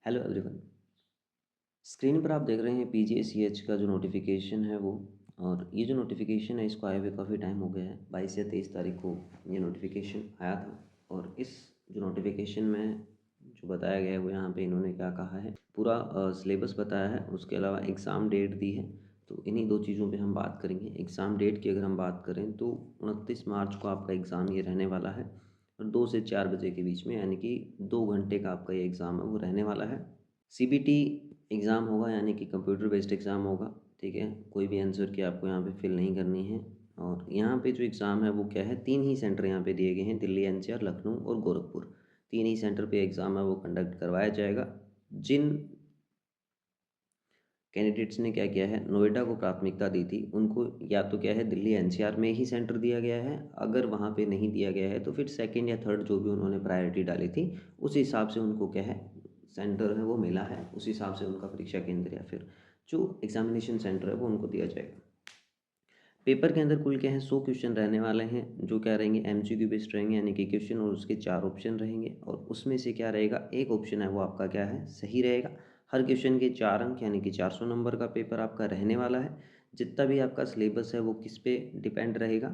Hello everyone. Screen पर आप देख रहे हैं पीजीसीएच का जो नोटिफिकेशन है वो। और ये जो नोटिफिकेशन है इसको आए हुए काफ़ी टाइम हो गया है। 22 या 23 तारीख को ये नोटिफिकेशन आया था। और इस जो नोटिफिकेशन में जो बताया गया है वो यहाँ पे इन्होंने क्या कहा है, पूरा सिलेबस बताया है। उसके अलावा एग्ज़ाम डेट दी है। तो इन्हीं दो चीज़ों पे हम बात करेंगे। एग्ज़ाम डेट की अगर हम बात करें तो 29 मार्च को आपका एग्ज़ाम ये रहने वाला है। और 2 से 4 बजे के बीच में, यानी कि 2 घंटे का आपका ये एग्ज़ाम है वो रहने वाला है। सीबीटी एग्ज़ाम होगा, यानी कि कंप्यूटर बेस्ड एग्ज़ाम होगा। ठीक है, कोई भी आंसर की आपको यहाँ पे फिल नहीं करनी है। और यहाँ पे जो एग्ज़ाम है वो क्या है, 3 ही सेंटर यहाँ पे दिए गए हैं, दिल्ली, एनसीआर, लखनऊ और गोरखपुर। 3 ही सेंटर पे एग्ज़ाम है वो कंडक्ट करवाया जाएगा। जिन कैंडिडेट्स ने क्या किया है, नोएडा को प्राथमिकता दी थी, उनको या तो क्या है दिल्ली एनसीआर में ही सेंटर दिया गया है। अगर वहाँ पे नहीं दिया गया है तो फिर सेकंड या थर्ड जो भी उन्होंने प्रायोरिटी डाली थी उस हिसाब से उनको क्या है सेंटर है वो मिला है। उस हिसाब से उनका परीक्षा केंद्र या फिर जो एग्जामिनेशन सेंटर है वो उनको दिया जाएगा। पेपर के अंदर कुल क्या है 100 क्वेश्चन रहने वाले हैं, जो क्या रहेंगे एमसीक्यू बेस्ड रहेंगे, यानी कि क्वेश्चन और उसके 4 ऑप्शन रहेंगे। और उसमें से क्या रहेगा, एक ऑप्शन है वो आपका क्या है सही रहेगा। हर क्वेश्चन के 4 अंक, यानी कि 400 नंबर का पेपर आपका रहने वाला है। जितना भी आपका सिलेबस है वो किस पे डिपेंड रहेगा,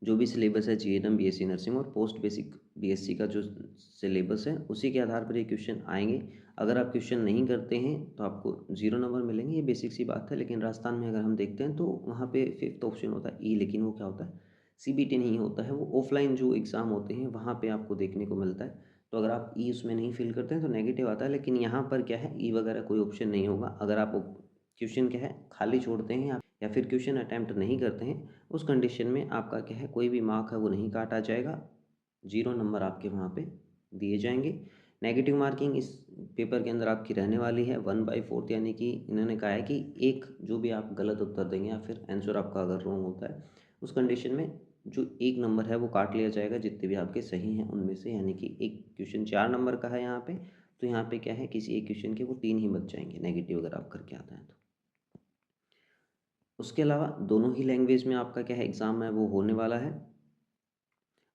जो भी सिलेबस है जीएनएम, बीएससी नर्सिंग और पोस्ट बेसिक बीएससी का जो सिलेबस है उसी के आधार पर ये क्वेश्चन आएंगे। अगर आप क्वेश्चन नहीं करते हैं तो आपको 0 नंबर मिलेंगे, ये बेसिक सी बात है। लेकिन राजस्थान में अगर हम देखते हैं तो वहाँ पे फिफ्थ ऑप्शन होता है ई, लेकिन वो क्या होता है सीबीटी नहीं होता है, वो ऑफलाइन जो एग्ज़ाम होते हैं वहाँ पे आपको देखने को मिलता है। तो अगर आप ई उसमें नहीं फिल करते हैं तो नेगेटिव आता है। लेकिन यहाँ पर क्या है ई वगैरह कोई ऑप्शन नहीं होगा। अगर आप क्वेश्चन क्या है खाली छोड़ते हैं या फिर क्वेश्चन अटैम्प्ट नहीं करते हैं, उस कंडीशन में आपका क्या है कोई भी मार्क है वो नहीं काटा जाएगा। 0 नंबर आपके वहाँ पे दिए जाएंगे। नेगेटिव मार्किंग इस पेपर के अंदर आपकी रहने वाली है 1/4, यानी कि इन्होंने कहा है कि एक जो भी आप गलत उत्तर देंगे या फिर आंसर आपका अगर रॉन्ग होता है उस कंडीशन में जो एक नंबर है वो काट लिया जाएगा जितने भी आपके सही हैं उनमें से। यानी कि एक क्वेश्चन 4 नंबर का है यहाँ पे, तो यहाँ पे क्या है किसी एक क्वेश्चन के वो 3 ही बच जाएंगे नेगेटिव अगर आप करके आते हैं तो। उसके अलावा दोनों ही लैंग्वेज में आपका क्या है एग्ज़ाम है वो होने वाला है।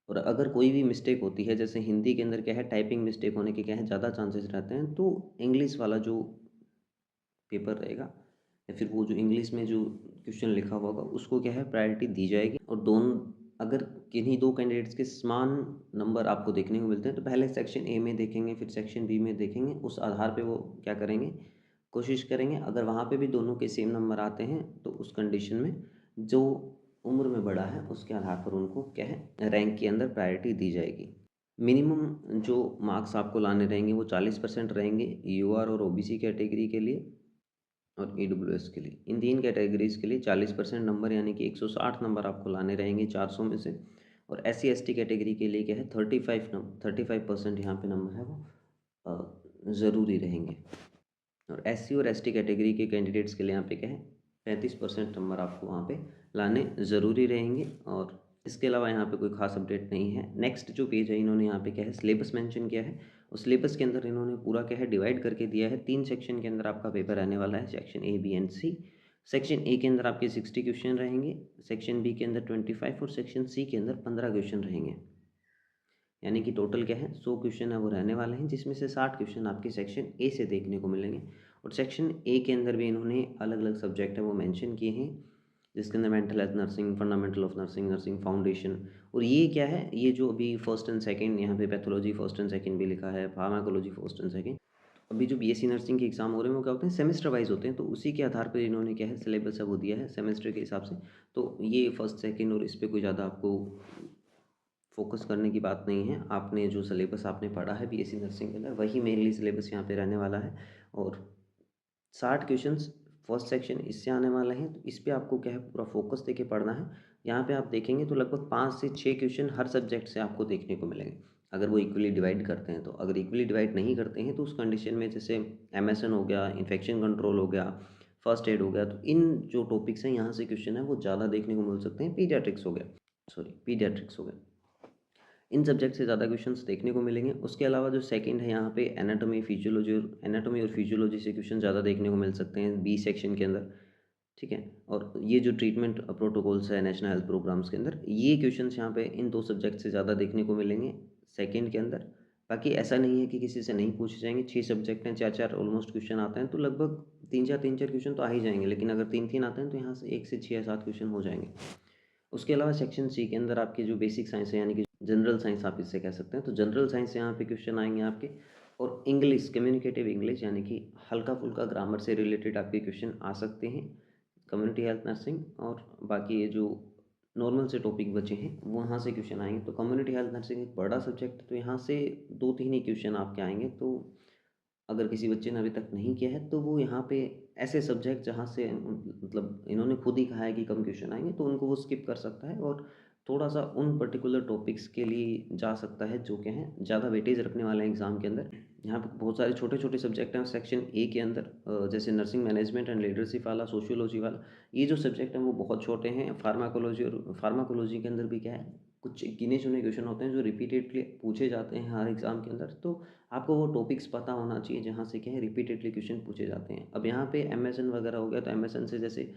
और अगर कोई भी मिस्टेक होती है, जैसे हिंदी के अंदर क्या है टाइपिंग मिस्टेक होने के क्या है ज़्यादा चांसेस रहते हैं, तो इंग्लिश वाला जो पेपर रहेगा या फिर वो जो इंग्लिश में जो क्वेश्चन लिखा हुआ होगा उसको क्या है प्रायोरिटी दी जाएगी। और दोनों अगर किन्हीं दो कैंडिडेट्स के समान नंबर आपको देखने को मिलते हैं तो पहले सेक्शन ए में देखेंगे फिर सेक्शन बी में देखेंगे। उस आधार पे वो क्या करेंगे, कोशिश करेंगे। अगर वहाँ पे भी दोनों के सेम नंबर आते हैं तो उस कंडीशन में जो उम्र में बड़ा है उसके आधार पर उनको क्या है रैंक के अंदर प्रायोरिटी दी जाएगी। मिनिमम जो मार्क्स आपको लाने रहेंगे वो 40% रहेंगे यूआर और ओबीसी कैटेगरी के लिए और ईडब्ल्यूएस के लिए। इन 3 कैटेगरीज़ के लिए 40% नंबर, यानी कि 160 नंबर आपको लाने रहेंगे 400 में से। और एससी एसटी कैटेगरी के लिए क्या है 35% यहाँ पे नंबर है वो ज़रूरी रहेंगे। और एससी और एसटी कैटेगरी के कैंडिडेट्स के लिए यहाँ पे क्या है 35% नंबर आपको वहाँ पे लाने ज़रूरी रहेंगे। और इसके अलावा यहाँ पे कोई खास अपडेट नहीं है। नेक्स्ट जो पेज है इन्होंने यहाँ पे क्या है सिलेबस मेंशन किया है। उस सिलेबस के अंदर इन्होंने पूरा क्या है डिवाइड करके दिया है। 3 सेक्शन के अंदर आपका पेपर रहने वाला है, section A, B and C. Section A के अंदर आपके 60 क्वेश्चन रहेंगे, सेक्शन बी के अंदर 25 और सेक्शन सी के अंदर 15 क्वेश्चन रहेंगे। यानी कि टोटल क्या है 100 क्वेश्चन है वो रहने वाले हैं, जिसमें से 60 क्वेश्चन आपके सेक्शन ए से देखने को मिलेंगे। और सेक्शन ए के अंदर भी इन्होंने अलग अलग सब्जेक्ट है वो मेंशन किए हैं, जिसके अंदर mental health nursing, fundamental of nursing, nursing foundation. और ये क्या है, ये जो अभी फर्स्ट एंड सेकंड यहाँ पे पैथोलॉजी फर्स्ट एंड सेकंड भी लिखा है, फार्माकोलॉजी फर्स्ट एंड सेकंड। अभी जो बीएससी नर्सिंग के एग्जाम हो रहे हैं वो क्या होते हैं सेमेस्टर वाइज होते हैं, तो उसी के आधार पर इन्होंने क्या है सिलेबस है वो दिया है सेमेस्टर के हिसाब से। तो ये फर्स्ट सेकंड और इस पर कोई ज़्यादा आपको फोकस करने की बात नहीं है। आपने जो सिलेबस आपने पढ़ा है बीएससी नर्सिंग के अंदर वही मेनली सिलेबस यहाँ पे रहने वाला है। और 60 क्वेश्चंस फर्स्ट सेक्शन इससे आने वाले हैं, तो इस पे आपको क्या है पूरा फोकस देके पढ़ना है। यहाँ पे आप देखेंगे तो लगभग 5 से 6 क्वेश्चन हर सब्जेक्ट से आपको देखने को मिलेंगे, अगर वो इक्वली डिवाइड करते हैं तो। अगर इक्वली डिवाइड नहीं करते हैं तो उस कंडीशन में जैसे एमएसएन हो गया, इन्फेक्शन कंट्रोल हो गया, फर्स्ट एड हो गया, तो इन जो टॉपिक्स हैं यहाँ से क्वेश्चन है वो ज़्यादा देखने को मिल सकते हैं। पीडियाट्रिक्स हो गया, सॉरी पीडियाट्रिक्स हो गया, इन सब्जेक्ट से ज़्यादा क्वेश्चंस देखने को मिलेंगे। उसके अलावा जो सेकंड है यहाँ पे एनाटॉमी और फिजियोलॉजी से क्वेश्चन ज़्यादा देखने को मिल सकते हैं बी सेक्शन के अंदर। ठीक है, और ये जो ट्रीटमेंट प्रोटोकॉल्स है नेशनल हेल्थ प्रोग्राम्स के अंदर, ये क्वेश्चंस यहाँ पे इन 2 सब्जेक्ट से ज़्यादा देखने को मिलेंगे सेकंड के अंदर। बाकी ऐसा नहीं है कि किसी से नहीं पूछे जाएंगे। 6 सब्जेक्ट हैं, 4-4 ऑलमोस्ट क्वेश्चन आते हैं, तो लगभग 3-4 क्वेश्चन तो आ ही जाएंगे। लेकिन अगर 3-3 आते हैं तो यहाँ से 1 से 6 या 7 क्वेश्चन हो जाएंगे। उसके अलावा सेक्शन सी के अंदर आपके जो बेसिक साइंस है, यानी कि जनरल साइंस आप इससे कह सकते हैं, तो जनरल साइंस से यहाँ पे क्वेश्चन आएंगे आपके। और इंग्लिश, कम्युनिकेटिव इंग्लिश, यानी कि हल्का फुल्का ग्रामर से रिलेटेड आपके क्वेश्चन आ सकते हैं। कम्युनिटी हेल्थ नर्सिंग और बाकी ये जो नॉर्मल से टॉपिक बचे हैं वहाँ से क्वेश्चन आएंगे। तो कम्युनिटी हेल्थ नर्सिंग एक बड़ा सब्जेक्ट है, तो यहाँ से 2-3 ही क्वेश्चन आपके आएंगे। तो अगर किसी बच्चे ने अभी तक नहीं किया है तो वो यहाँ पे ऐसे सब्जेक्ट जहाँ से मतलब इन्होंने खुद ही कहा है कि कम क्वेश्चन आएंगे, तो उनको वो स्किप कर सकता है और थोड़ा सा उन पर्टिकुलर टॉपिक्स के लिए जा सकता है जो क्या है ज़्यादा वेटेज रखने वाले हैं एग्ज़ाम के अंदर। यहाँ पे बहुत सारे छोटे छोटे सब्जेक्ट हैं सेक्शन ए के अंदर, जैसे नर्सिंग मैनेजमेंट एंड लीडरशिप वाला, सोशियोलॉजी वाला। ये जो सब्जेक्ट हैं वो बहुत छोटे हैं। फार्माकोलॉजी, और फार्माकोलॉजी के अंदर भी क्या है, कुछ गिने चुने क्वेश्चन होते हैं जो रिपीटेडली पूछे जाते हैं हर एग्ज़ाम के अंदर। तो आपको वो टॉपिक्स पता होना चाहिए जहाँ से क्या है रिपीटेडली क्वेश्चन पूछे जाते हैं। अब यहाँ पे एमएसएन वगैरह हो गया, तो एमएसएन से जैसे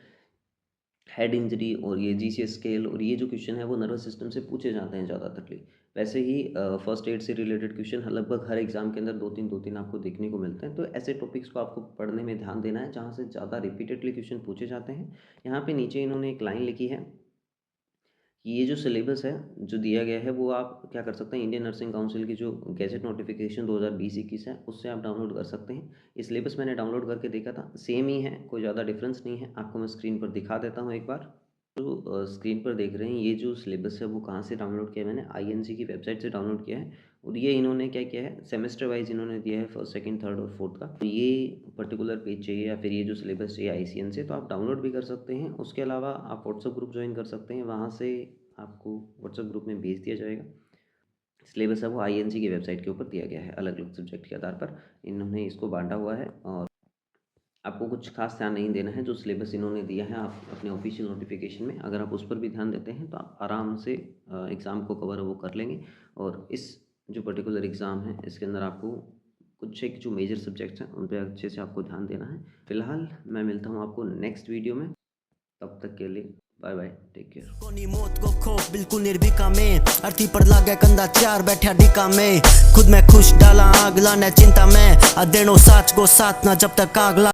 हेड इंजरी और ये जीसीएस स्केल और ये जो क्वेश्चन है वो नर्वस सिस्टम से पूछे जाते हैं ज़्यादातरली। वैसे ही फर्स्ट एड से रिलेटेड क्वेश्चन लगभग हर एग्जाम के अंदर 2-3 आपको देखने को मिलते हैं। तो ऐसे टॉपिक्स को आपको पढ़ने में ध्यान देना है जहाँ से ज़्यादा रिपीटेडली क्वेश्चन पूछे जाते हैं। यहाँ पे नीचे इन्होंने एक लाइन लिखी है कि ये जो सिलेबस है जो दिया गया है वो आप क्या कर सकते हैं, इंडियन नर्सिंग काउंसिल की जो गैजेट नोटिफिकेशन 2020-21 है उससे आप डाउनलोड कर सकते हैं। ये सिलेबस मैंने डाउनलोड करके देखा था, सेम ही है, कोई ज़्यादा डिफरेंस नहीं है। आपको मैं स्क्रीन पर दिखा देता हूँ एक बार। तो स्क्रीन पर देख रहे हैं ये जो सिलेबस है वो कहाँ से डाउनलोड किया है, मैंने आईएनसी की वेबसाइट से डाउनलोड किया है। और ये इन्होंने क्या किया है, सेमेस्टर वाइज इन्होंने दिया है, फर्स्ट, सेकंड, थर्ड और फोर्थ का। तो ये पर्टिकुलर पेज चाहिए या फिर ये जो सिलेबस चाहिए आईसीएन से, तो आप डाउनलोड भी कर सकते हैं। उसके अलावा आप व्हाट्सअप ग्रुप ज्वाइन कर सकते हैं, वहाँ से आपको व्हाट्सएप ग्रुप में भेज दिया जाएगा। सिलेबस है वो आईएनसी की वेबसाइट के ऊपर दिया गया है, अलग अलग सब्जेक्ट के आधार पर इन्होंने इसको बांटा हुआ है। और आपको कुछ खास ध्यान नहीं देना है, जो सिलेबस इन्होंने दिया है आप अपने ऑफिशियल नोटिफिकेशन में अगर आप उस पर भी ध्यान देते हैं तो आप आराम से एग्ज़ाम को कवर वो कर लेंगे। और इस जो पर्टिकुलर एग्ज़ाम है इसके अंदर आपको कुछ एक जो मेजर सब्जेक्ट्स हैं उन पर अच्छे से आपको ध्यान देना है। फिलहाल मैं मिलता हूँ आपको नेक्स्ट वीडियो में, तब तक के लिए बाय बाय, टेक केयर। कोनी मौत को खौफ बिल्कुल निर्भीका में, अर्थी पर लागे कंधा चार बैठा डिका में, खुद में खुश डाला आग लाने चिंता में, अदेनो साच को साथ ना जब तक आग ला